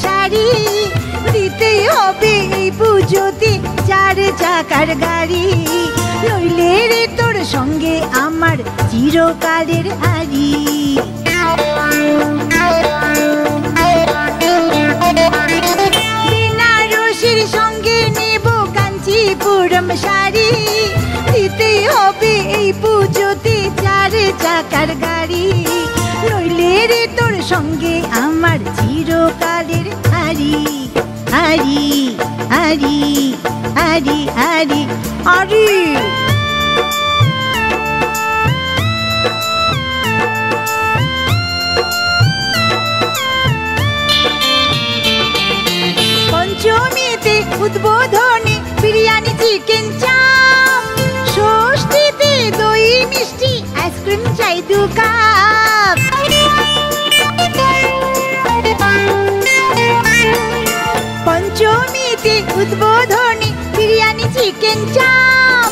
শাড়ি, দিতেই হবে এই পুজোতে 4 চাকার গাড়ি, নইলে রে তোর সঙ্গে আমার চিরকালের হারি। বেনারসির সঙ্গে নেব কাঞ্চিপুরম শাড়ি, দিতেই হবে এই পুজোতে 4 চাকার গাড়ি, নইলে রে তোর সঙ্গে আমার চিরকালের হারি। হারি হারি হারি হারি হারি। পঞ্চমীতে উদ্বোধনে বিরিয়ানি চিকেন চাপ, ষষ্ঠীতে দই মিষ্টি আইসক্রিম চাই 2 কাপ, পঞ্চমীতে উদ্বোধনে বিরিয়ানি চিকেন চাপ,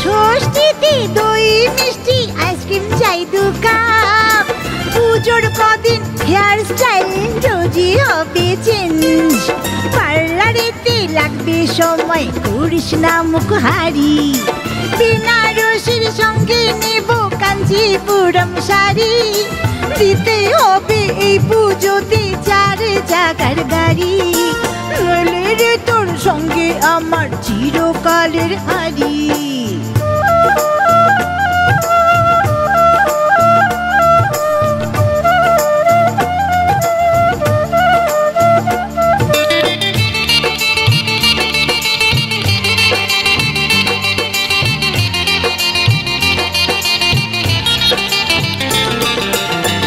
ষষ্ঠীতে দই মিষ্টি আইসক্রিম চাই 2 কাপ, পুজোর কদিন হেয়ার স্টাইল রোজই হবে চেঞ্জ, পার্লারেতে লাগবে সময় করিস না মুখহারি, বেনারসির সঙ্গে নেব কাঞ্চিপুরম শাড়ি, দিতে হবে এই পুজোতে 4 চাকার গাড়ি, নইলে রে তোর সঙ্গে আমার চিরকালের হারি।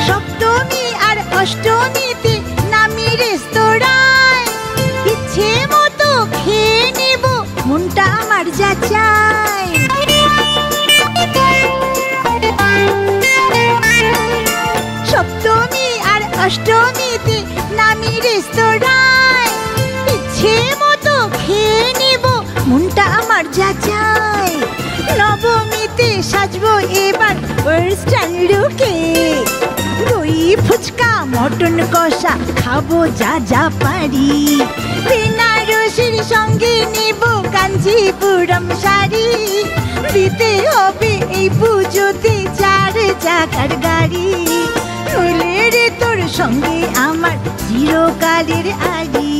সপ্তমী আর অষ্টমীতে নামি রেস্তোরাঁয়, ইচ্ছে মতো খেয়ে নেব মনটা আমার যা চাই, সপ্তমী আর অষ্টমীতে নামি রেস্তোরাঁয়, ইচ্ছে মতো খেয়ে নেব মনটা আমার যা চাই, নবমীতে সাজবো এবার ওয়েস্টার্ন লুকে, দই ফুচকা মটন কষা খাবো যা যা পারি, বেনারসির সঙ্গে নেব কাঞ্চিপুরম শাড়ি, দিতে হবে এই পুজোতে 4 চাকার গাড়ি, নইলে রে তোর সঙ্গে আমার চিরকালের হারি।